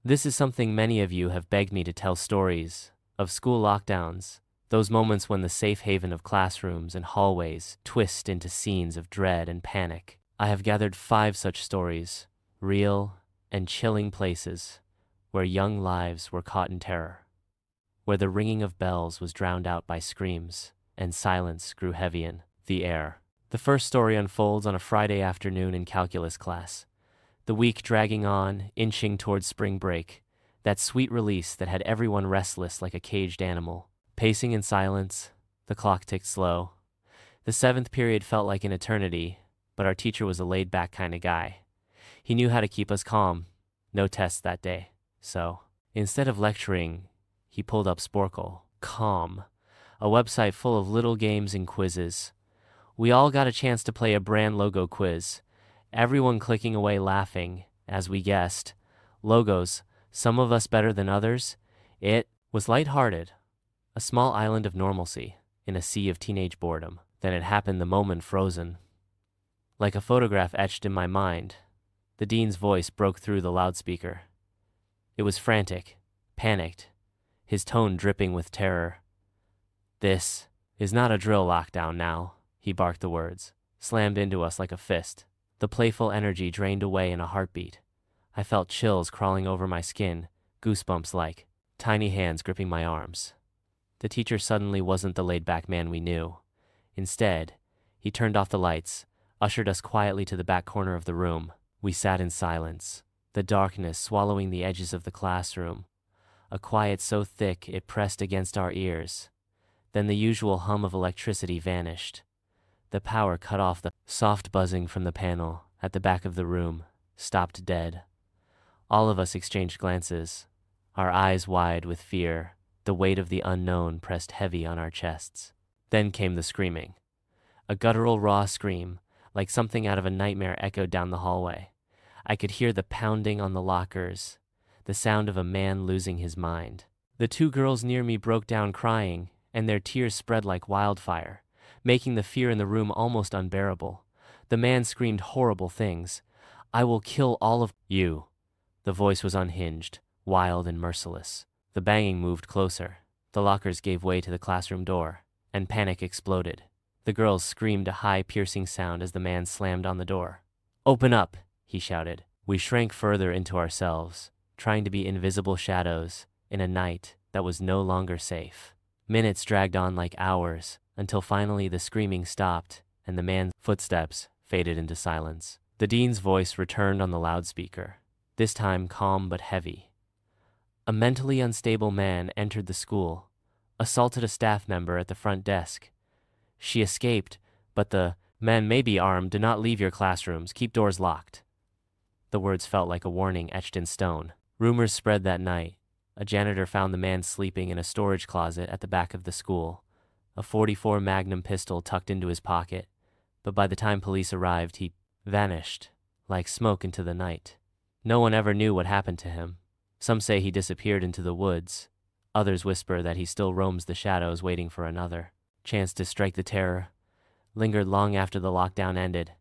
This is something many of you have begged me to tell stories of school lockdowns, those moments when the safe haven of classrooms and hallways twist into scenes of dread and panic. I have gathered 5 such stories, real and chilling places where young lives were caught in terror, where the ringing of bells was drowned out by screams and silence grew heavy in the air. The first story unfolds on a Friday afternoon in calculus class. The week dragging on, inching towards spring break, that sweet release that had everyone restless like a caged animal. Pacing in silence, the clock ticked slow. The 7th period felt like an eternity, but our teacher was a laid-back kind of guy. He knew how to keep us calm. No tests that day. So, instead of lecturing, he pulled up Sporkle, Calm, a website full of little games and quizzes. We all got a chance to play a brand logo quiz, everyone clicking away laughing, as we guessed. Logos, some of us better than others. It was lighthearted, a small island of normalcy in a sea of teenage boredom. Then it happened, the moment frozen. Like a photograph etched in my mind, the dean's voice broke through the loudspeaker. It was frantic, panicked, his tone dripping with terror. "This is not a drill lockdown now," he barked the words, slammed into us like a fist. The playful energy drained away in a heartbeat. I felt chills crawling over my skin, goosebumps like tiny hands gripping my arms. The teacher suddenly wasn't the laid-back man we knew. Instead, he turned off the lights, ushered us quietly to the back corner of the room. We sat in silence, the darkness swallowing the edges of the classroom, a quiet so thick it pressed against our ears. Then the usual hum of electricity vanished. The power cut off. The soft buzzing from the panel at the back of the room stopped dead. All of us exchanged glances, our eyes wide with fear. The weight of the unknown pressed heavy on our chests. Then came the screaming. A guttural, raw scream, like something out of a nightmare, echoed down the hallway. I could hear the pounding on the lockers, the sound of a man losing his mind. The 2 girls near me broke down crying, and their tears spread like wildfire, making the fear in the room almost unbearable. The man screamed horrible things. "I will kill all of you." The voice was unhinged, wild and merciless. The banging moved closer. The lockers gave way to the classroom door, and panic exploded. The girls screamed a high, piercing sound as the man slammed on the door. "Open up," he shouted. We shrank further into ourselves, trying to be invisible shadows in a night that was no longer safe. Minutes dragged on like hours, until finally the screaming stopped and the man's footsteps faded into silence. The dean's voice returned on the loudspeaker, this time calm but heavy. A mentally unstable man entered the school, assaulted a staff member at the front desk. She escaped, but the men may be armed. Do not leave your classrooms. Keep doors locked. The words felt like a warning etched in stone. Rumors spread that night. A janitor found the man sleeping in a storage closet at the back of the school, a .44 Magnum pistol tucked into his pocket. But by the time police arrived, he vanished, like smoke into the night. No one ever knew what happened to him. Some say he disappeared into the woods. Others whisper that he still roams the shadows waiting for another chance to strike. The terror lingered long after the lockdown ended.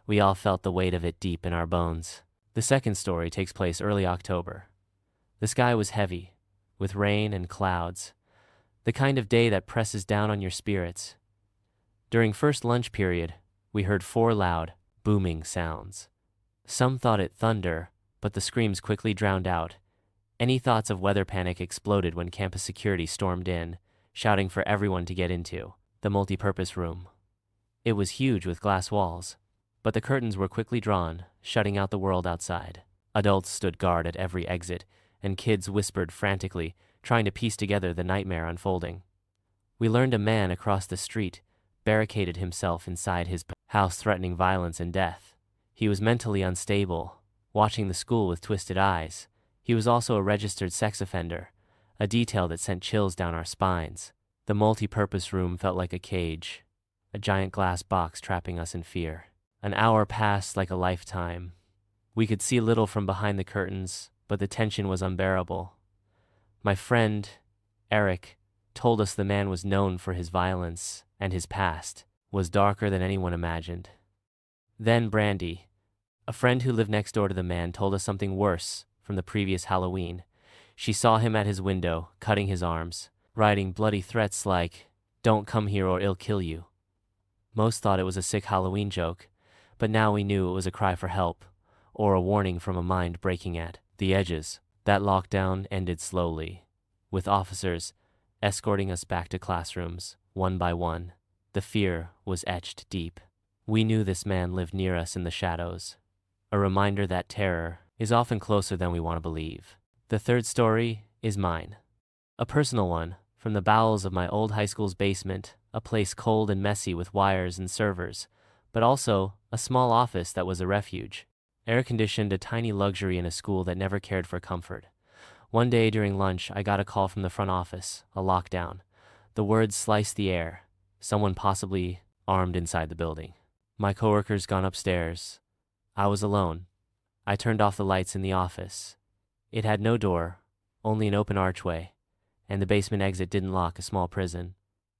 We all felt the weight of it deep in our bones. The second story takes place early October. The sky was heavy, with rain and clouds, the kind of day that presses down on your spirits. During first lunch period, we heard 4 loud, booming sounds. Some thought it thunder, but the screams quickly drowned out. Any thoughts of weather panic exploded when campus security stormed in, shouting for everyone to get into the multipurpose room. It was huge with glass walls, but the curtains were quickly drawn, shutting out the world outside. Adults stood guard at every exit, and kids whispered frantically, trying to piece together the nightmare unfolding. We learned a man across the street barricaded himself inside his house, threatening violence and death. He was mentally unstable, watching the school with twisted eyes. He was also a registered sex offender, a detail that sent chills down our spines. The multi-purpose room felt like a cage, a giant glass box trapping us in fear. An hour passed like a lifetime. We could see little from behind the curtains, but the tension was unbearable. My friend, Eric, told us the man was known for his violence, and his past was darker than anyone imagined. Then Brandy, a friend who lived next door to the man, told us something worse from the previous Halloween. She saw him at his window, cutting his arms, writing bloody threats like, "Don't come here or I'll kill you." Most thought it was a sick Halloween joke, but now we knew it was a cry for help, or a warning from a mind breaking at the edges. That lockdown ended slowly, with officers escorting us back to classrooms, one by one. The fear was etched deep. We knew this man lived near us in the shadows, a reminder that terror is often closer than we want to believe. The third story is mine, a personal one, from the bowels of my old high school's basement, a place cold and messy with wires and servers, but also a small office that was a refuge. Air-conditioned, a tiny luxury in a school that never cared for comfort. One day during lunch, I got a call from the front office, a lockdown. The words sliced the air, someone possibly armed inside the building. My coworkers gone upstairs. I was alone. I turned off the lights in the office. It had no door, only an open archway, and the basement exit didn't lock, a small prison.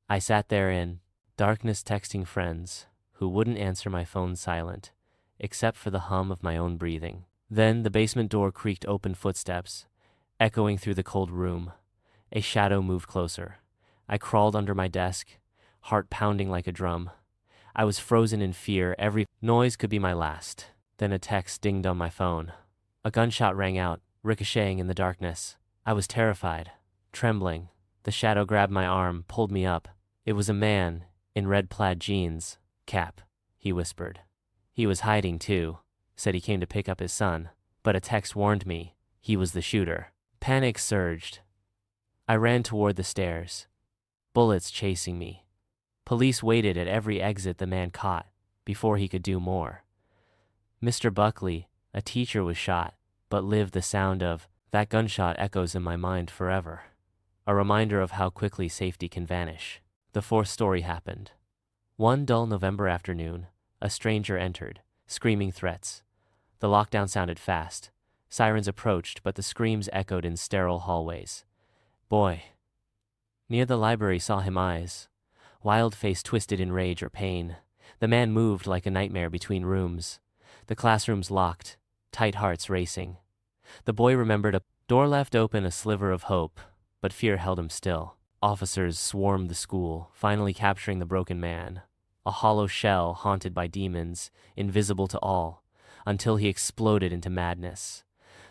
I sat there in darkness texting friends who wouldn't answer my phone silent, except for the hum of my own breathing. Then the basement door creaked open, footsteps echoing through the cold room. A shadow moved closer. I crawled under my desk, heart pounding like a drum. I was frozen in fear. Every noise could be my last. Then a text dinged on my phone. A gunshot rang out, ricocheting in the darkness. I was terrified, trembling. The shadow grabbed my arm, pulled me up. It was a man in red plaid jeans. "Cap," he whispered. He was hiding too. Said he came to pick up his son. But a text warned me he was the shooter. Panic surged. I ran toward the stairs, bullets chasing me. Police waited at every exit the man caught before he could do more. Mr. Buckley, a teacher, was shot, but lived. The sound of that gunshot echoes in my mind forever, a reminder of how quickly safety can vanish. The fourth story happened. One dull November afternoon, a stranger entered, screaming threats. The lockdown sounded fast. Sirens approached, but the screams echoed in sterile hallways. Boy. Near the library saw him, eyes, wild face twisted in rage or pain. The man moved like a nightmare between rooms. The classrooms locked, tight hearts racing. The boy remembered a door left open, a sliver of hope, but fear held him still. Officers swarmed the school, finally capturing the broken man, a hollow shell haunted by demons, invisible to all, until he exploded into madness.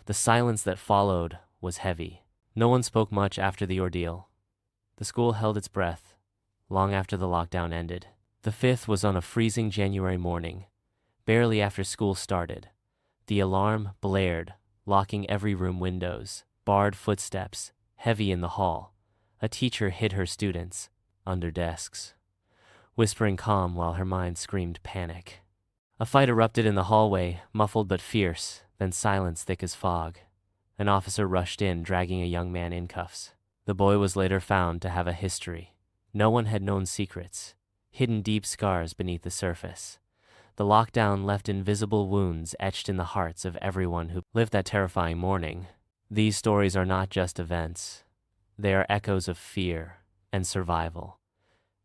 The silence that followed was heavy. No one spoke much after the ordeal. The school held its breath, long after the lockdown ended. The fifth was on a freezing January morning, barely after school started. The alarm blared, locking every room windows, barred footsteps, heavy in the hall. A teacher hid her students under desks, whispering calm while her mind screamed panic. A fight erupted in the hallway, muffled but fierce, then silence thick as fog. An officer rushed in, dragging a young man in cuffs. The boy was later found to have a history. No one had known secrets, hidden deep scars beneath the surface. The lockdown left invisible wounds etched in the hearts of everyone who lived that terrifying morning. These stories are not just events. They are echoes of fear and survival,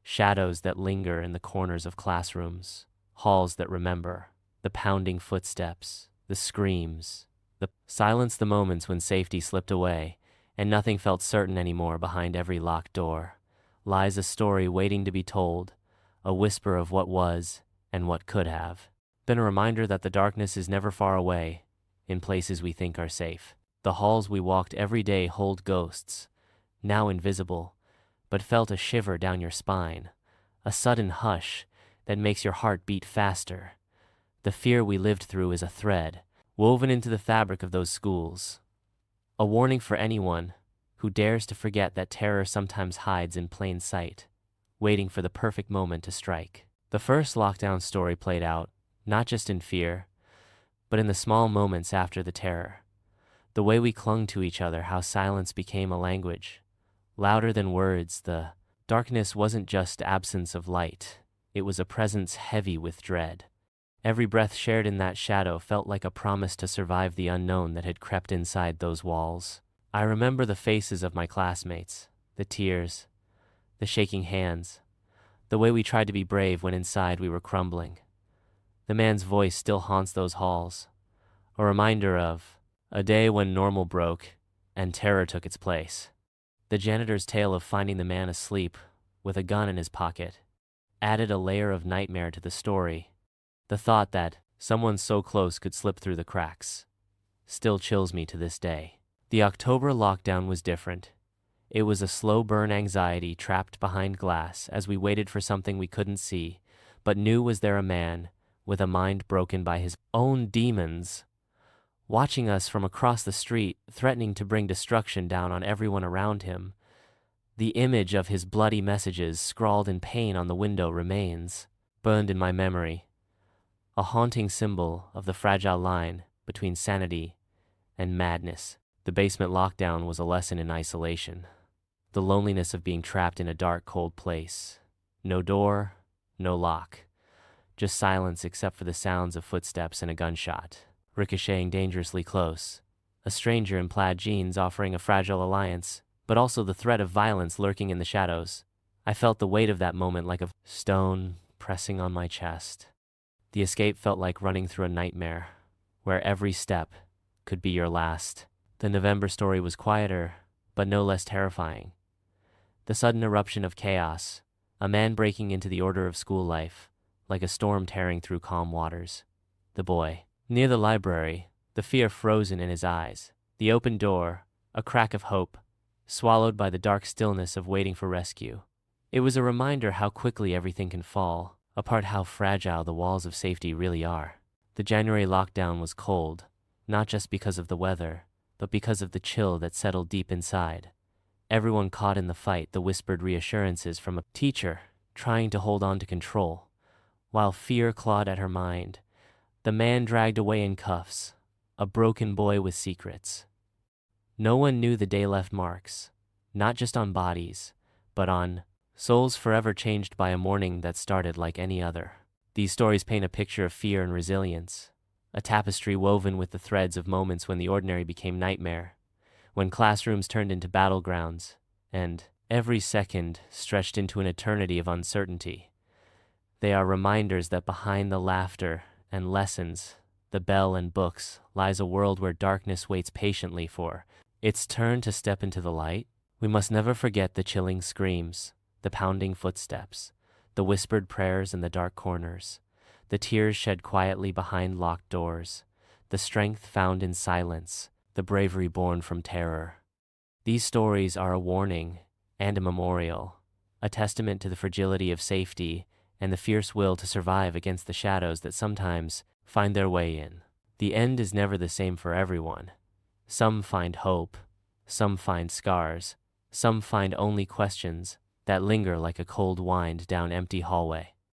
shadows that linger in the corners of classrooms, halls that remember, the pounding footsteps, the screams, the silence, the moments when safety slipped away and nothing felt certain anymore. Behind every locked door lies a story waiting to be told, a whisper of what was and what could have been, a reminder that the darkness is never far away in places we think are safe. The halls we walked every day hold ghosts, now invisible, but felt a shiver down your spine, a sudden hush that makes your heart beat faster. The fear we lived through is a thread woven into the fabric of those schools, a warning for anyone who dares to forget that terror sometimes hides in plain sight, waiting for the perfect moment to strike. The first lockdown story played out, not just in fear, but in the small moments after the terror. The way we clung to each other, how silence became a language, louder than words. The darkness wasn't just absence of light, it was a presence heavy with dread. Every breath shared in that shadow felt like a promise to survive the unknown that had crept inside those walls. I remember the faces of my classmates, the tears, the shaking hands, the way we tried to be brave when inside we were crumbling. The man's voice still haunts those halls, a reminder of A day when normal broke and terror took its place. The janitor's tale of finding the man asleep with a gun in his pocket added a layer of nightmare to the story. The thought that someone so close could slip through the cracks still chills me to this day. The October lockdown was different. It was a slow burn anxiety trapped behind glass as we waited for something we couldn't see, but knew was there a man with a mind broken by his own demons, watching us from across the street, threatening to bring destruction down on everyone around him. The image of his bloody messages scrawled in pain on the window remains, burned in my memory, a haunting symbol of the fragile line between sanity and madness. The basement lockdown was a lesson in isolation, the loneliness of being trapped in a dark, cold place. No door, no lock, just silence except for the sounds of footsteps and a gunshot, ricocheting dangerously close. A stranger in plaid jeans offering a fragile alliance, but also the threat of violence lurking in the shadows. I felt the weight of that moment like a stone pressing on my chest. The escape felt like running through a nightmare, where every step could be your last. The November story was quieter, but no less terrifying. The sudden eruption of chaos, a man breaking into the order of school life, like a storm tearing through calm waters. The boy, near the library, the fear frozen in his eyes. The open door, a crack of hope, swallowed by the dark stillness of waiting for rescue. It was a reminder how quickly everything can fall apart, how fragile the walls of safety really are. The January lockdown was cold, not just because of the weather, but because of the chill that settled deep inside. Everyone caught in the fight, the whispered reassurances from a teacher trying to hold on to control, while fear clawed at her mind. The man dragged away in cuffs, a broken boy with secrets. No one knew the day left marks, not just on bodies, but on souls forever changed by a morning that started like any other. These stories paint a picture of fear and resilience, a tapestry woven with the threads of moments when the ordinary became nightmare, when classrooms turned into battlegrounds, and every second stretched into an eternity of uncertainty. They are reminders that behind the laughter and lessons, the bell and books, lies a world where darkness waits patiently for its turn to step into the light. We must never forget the chilling screams, the pounding footsteps, the whispered prayers in the dark corners, the tears shed quietly behind locked doors, the strength found in silence, the bravery born from terror. These stories are a warning and a memorial, a testament to the fragility of safety and the fierce will to survive against the shadows that sometimes find their way in. The end is never the same for everyone. Some find hope, some find scars, some find only questions that linger like a cold wind down empty hallway.